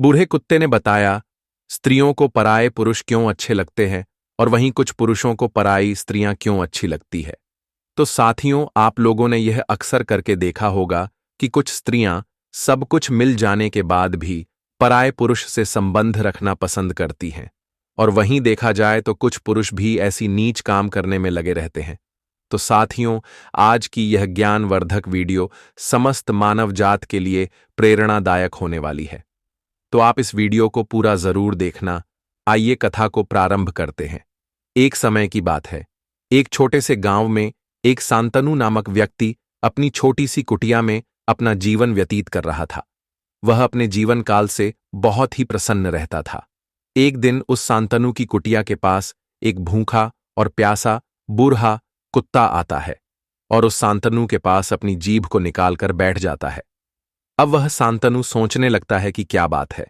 बूढ़े कुत्ते ने बताया, स्त्रियों को पराये पुरुष क्यों अच्छे लगते हैं और वहीं कुछ पुरुषों को पराई स्त्रियां क्यों अच्छी लगती है। तो साथियों, आप लोगों ने यह अक्सर करके देखा होगा कि कुछ स्त्रियां सब कुछ मिल जाने के बाद भी पराये पुरुष से संबंध रखना पसंद करती हैं, और वहीं देखा जाए तो कुछ पुरुष भी ऐसी नीच काम करने में लगे रहते हैं। तो साथियों, आज की यह ज्ञानवर्धक वीडियो समस्त मानव जात के लिए प्रेरणादायक होने वाली है, तो आप इस वीडियो को पूरा जरूर देखना। आइए कथा को प्रारंभ करते हैं। एक समय की बात है। एक छोटे से गांव में एक शांतनु नामक व्यक्ति अपनी छोटी सी कुटिया में अपना जीवन व्यतीत कर रहा था। वह अपने जीवन काल से बहुत ही प्रसन्न रहता था। एक दिन उस शांतनु की कुटिया के पास एक भूखा और प्यासा बूढ़ा कुत्ता आता है और उस शांतनु के पास अपनी जीभ को निकालकर बैठ जाता है। अब वह शांतनु सोचने लगता है कि क्या बात है,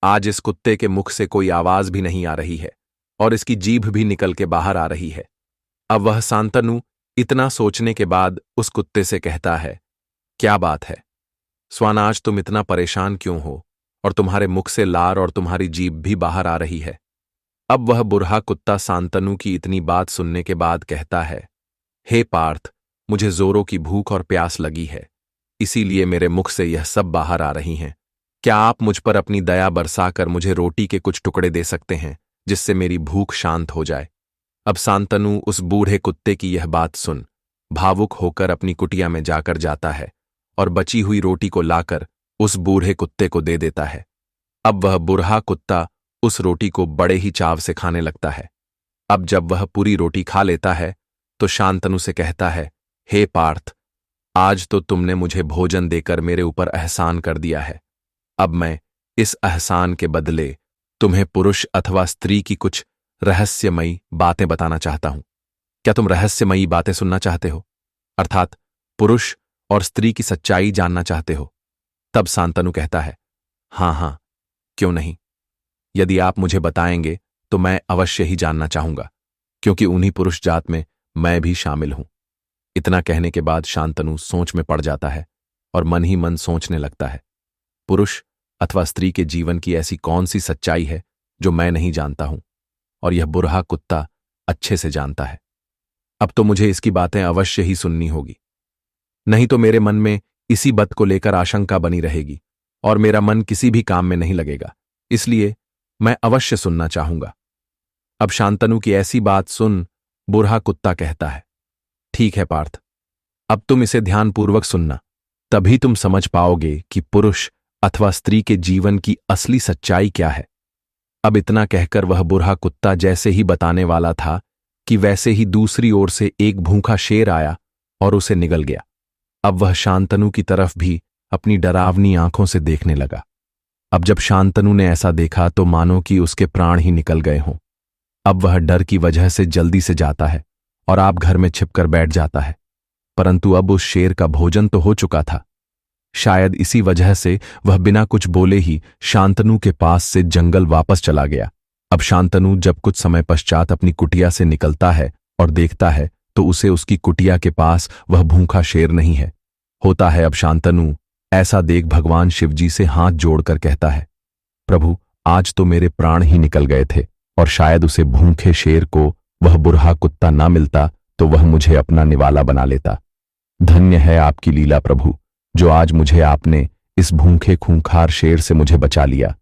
आज इस कुत्ते के मुख से कोई आवाज भी नहीं आ रही है और इसकी जीभ भी निकल के बाहर आ रही है। अब वह शांतनु इतना सोचने के बाद उस कुत्ते से कहता है, क्या बात है स्वान, आज तुम इतना परेशान क्यों हो और तुम्हारे मुख से लार और तुम्हारी जीभ भी बाहर आ रही है। अब वह बूढ़ा कुत्ता शांतनु की इतनी बात सुनने के बाद कहता है, हे पार्थ, मुझे जोरों की भूख और प्यास लगी है, इसीलिए मेरे मुख से यह सब बाहर आ रही हैं। क्या आप मुझ पर अपनी दया बरसाकर मुझे रोटी के कुछ टुकड़े दे सकते हैं जिससे मेरी भूख शांत हो जाए। अब शांतनु उस बूढ़े कुत्ते की यह बात सुन भावुक होकर अपनी कुटिया में जाकर जाता है और बची हुई रोटी को लाकर उस बूढ़े कुत्ते को दे देता है। अब वह बूढ़ा कुत्ता उस रोटी को बड़े ही चाव से खाने लगता है। अब जब वह पूरी रोटी खा लेता है तो शांतनु से कहता है, हे पार्थ, आज तो तुमने मुझे भोजन देकर मेरे ऊपर एहसान कर दिया है। अब मैं इस एहसान के बदले तुम्हें पुरुष अथवा स्त्री की कुछ रहस्यमयी बातें बताना चाहता हूं। क्या तुम रहस्यमयी बातें सुनना चाहते हो, अर्थात पुरुष और स्त्री की सच्चाई जानना चाहते हो? तब शांतनु कहता है, हां हां, क्यों नहीं। यदि आप मुझे बताएंगे तो मैं अवश्य ही जानना चाहूंगा, क्योंकि उन्हीं पुरुष जात में मैं भी शामिल हूं। इतना कहने के बाद शांतनु सोच में पड़ जाता है और मन ही मन सोचने लगता है, पुरुष अथवा स्त्री के जीवन की ऐसी कौन सी सच्चाई है जो मैं नहीं जानता हूं और यह बूढ़ा कुत्ता अच्छे से जानता है। अब तो मुझे इसकी बातें अवश्य ही सुननी होगी, नहीं तो मेरे मन में इसी बात को लेकर आशंका बनी रहेगी और मेरा मन किसी भी काम में नहीं लगेगा। इसलिए मैं अवश्य सुनना चाहूंगा। अब शांतनु की ऐसी बात सुन बूढ़ा कुत्ता कहता है, ठीक है पार्थ, अब तुम इसे ध्यानपूर्वक सुनना, तभी तुम समझ पाओगे कि पुरुष अथवा स्त्री के जीवन की असली सच्चाई क्या है। अब इतना कहकर वह बूढ़ा कुत्ता जैसे ही बताने वाला था कि वैसे ही दूसरी ओर से एक भूखा शेर आया और उसे निगल गया। अब वह शांतनु की तरफ भी अपनी डरावनी आंखों से देखने लगा। अब जब शांतनु ने ऐसा देखा तो मानो कि उसके प्राण ही निकल गए हों। अब वह डर की वजह से जल्दी से जाता है और आप घर में छिपकर बैठ जाता है, परंतु अब उस शेर का भोजन तो हो चुका था। शायद इसी वजह से वह बिना कुछ बोले ही शांतनु के पास से जंगल वापस चला गया। अब शांतनु जब कुछ समय पश्चात अपनी कुटिया से निकलता है और देखता है तो उसे उसकी कुटिया के पास वह भूखा शेर नहीं है होता है। अब शांतनु ऐसा देख भगवान शिवजी से हाथ जोड़कर कहता है, प्रभु, आज तो मेरे प्राण ही निकल गए थे और शायद उसे भूखे शेर को वह बूढ़ा कुत्ता ना मिलता तो वह मुझे अपना निवाला बना लेता। धन्य है आपकी लीला प्रभु, जो आज मुझे आपने इस भूखे खूंखार शेर से मुझे बचा लिया।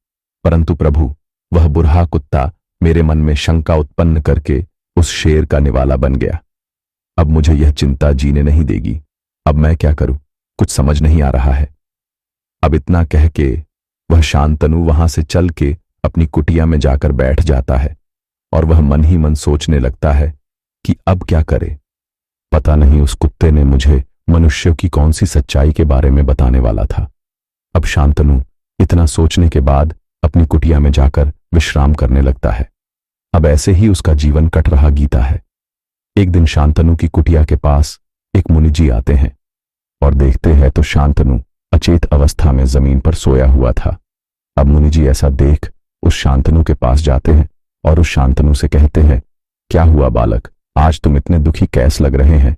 परंतु प्रभु, वह बूढ़ा कुत्ता मेरे मन में शंका उत्पन्न करके उस शेर का निवाला बन गया। अब मुझे यह चिंता जीने नहीं देगी। अब मैं क्या करूं, कुछ समझ नहीं आ रहा है। अब इतना कह के वह शांतनु वहां से चल के अपनी कुटिया में जाकर बैठ जाता है और वह मन ही मन सोचने लगता है कि अब क्या करे। पता नहीं उस कुत्ते ने मुझे मनुष्यों की कौन सी सच्चाई के बारे में बताने वाला था। अब शांतनु इतना सोचने के बाद अपनी कुटिया में जाकर विश्राम करने लगता है। अब ऐसे ही उसका जीवन कट रहा गीता है। एक दिन शांतनु की कुटिया के पास एक मुनिजी आते हैं और देखते हैं तो शांतनु अचेत अवस्था में जमीन पर सोया हुआ था। अब मुनिजी ऐसा देख उस शांतनु के पास जाते हैं और उस शांतनु से कहते हैं, क्या हुआ बालक, आज तुम इतने दुखी कैस लग रहे हैं?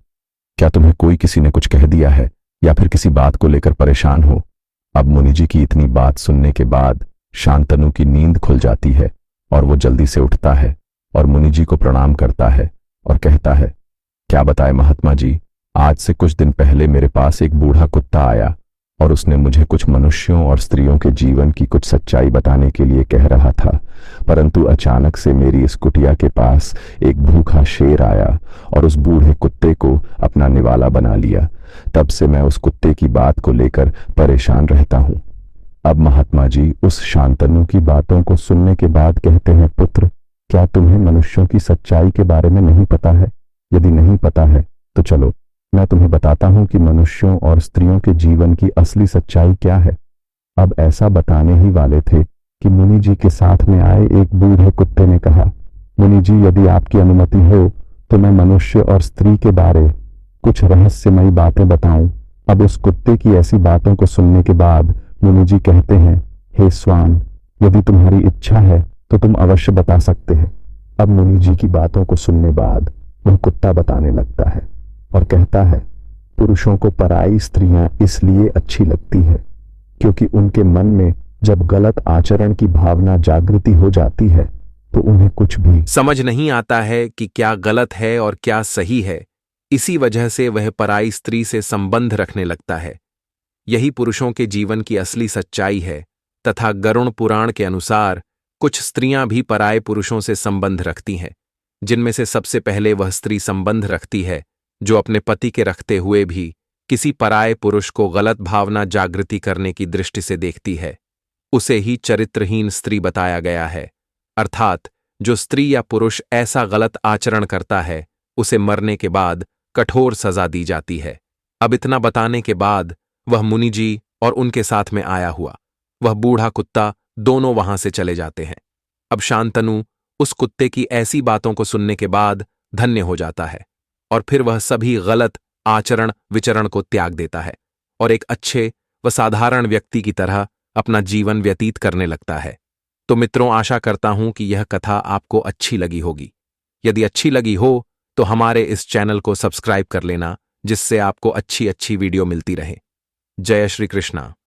क्या तुम्हें कोई किसी ने कुछ कह दिया है या फिर किसी बात को लेकर परेशान हो? अब मुनिजी की इतनी बात सुनने के बाद शांतनु की नींद खुल जाती है और वो जल्दी से उठता है और मुनि जी को प्रणाम करता है और कहता है, क्या बताए महात्मा जी, आज से कुछ दिन पहले मेरे पास एक बूढ़ा कुत्ता आया और उसने मुझे कुछ मनुष्यों और स्त्रियों के जीवन की कुछ सच्चाई बताने के लिए कह रहा था, परंतु अचानक से मेरी इस कुटिया के पास एक भूखा शेर आया और उस बूढ़े कुत्ते को अपना निवाला बना लिया। तब से मैं उस कुत्ते की बात को लेकर परेशान रहता हूं। अब महात्मा जी उस शांतनु की बातों को सुनने के बाद कहते हैं, पुत्र, क्या तुम्हें मनुष्यों की सच्चाई के बारे में नहीं पता है? यदि नहीं पता है तो चलो मैं तुम्हें बताता हूं कि मनुष्यों और स्त्रियों के जीवन की असली सच्चाई क्या है। अब ऐसा बताने ही वाले थे कि मुनि जी के साथ में आए एक बूढ़े कुत्ते ने कहा, मुनि जी, यदि आपकी अनुमति हो तो मैं मनुष्य और स्त्री के बारे कुछ रहस्यमयी बातें बताऊं। अब उस कुत्ते की ऐसी बातों को सुनने के बाद मुनि जी कहते हैं, हे स्वान, यदि तुम्हारी इच्छा है तो तुम अवश्य बता सकते हैं। अब मुनि जी की बातों को सुनने बाद वह कुत्ता बताने लगता है और कहता है, पुरुषों को पराई स्त्रियां इसलिए अच्छी लगती है क्योंकि उनके मन में जब गलत आचरण की भावना जागृति हो जाती है तो उन्हें कुछ भी समझ नहीं आता है कि क्या गलत है और क्या सही है। इसी वजह से वह पराई स्त्री से संबंध रखने लगता है। यही पुरुषों के जीवन की असली सच्चाई है तथा गरुड़ पुराण के अनुसार कुछ स्त्रियां भी पराये पुरुषों से संबंध रखती हैं, जिनमें से सबसे पहले वह स्त्री संबंध रखती है जो अपने पति के रखते हुए भी किसी पराये पुरुष को गलत भावना जागृति करने की दृष्टि से देखती है। उसे ही चरित्रहीन स्त्री बताया गया है, अर्थात जो स्त्री या पुरुष ऐसा गलत आचरण करता है उसे मरने के बाद कठोर सजा दी जाती है। अब इतना बताने के बाद वह मुनि जी और उनके साथ में आया हुआ वह बूढ़ा कुत्ता दोनों वहां से चले जाते हैं। अब शांतनु उस कुत्ते की ऐसी बातों को सुनने के बाद धन्य हो जाता है और फिर वह सभी गलत आचरण विचरण को त्याग देता है और एक अच्छे व साधारण व्यक्ति की तरह अपना जीवन व्यतीत करने लगता है। तो मित्रों, आशा करता हूं कि यह कथा आपको अच्छी लगी होगी। यदि अच्छी लगी हो तो हमारे इस चैनल को सब्सक्राइब कर लेना, जिससे आपको अच्छी अच्छी वीडियो मिलती रहे। जय श्री कृष्णा।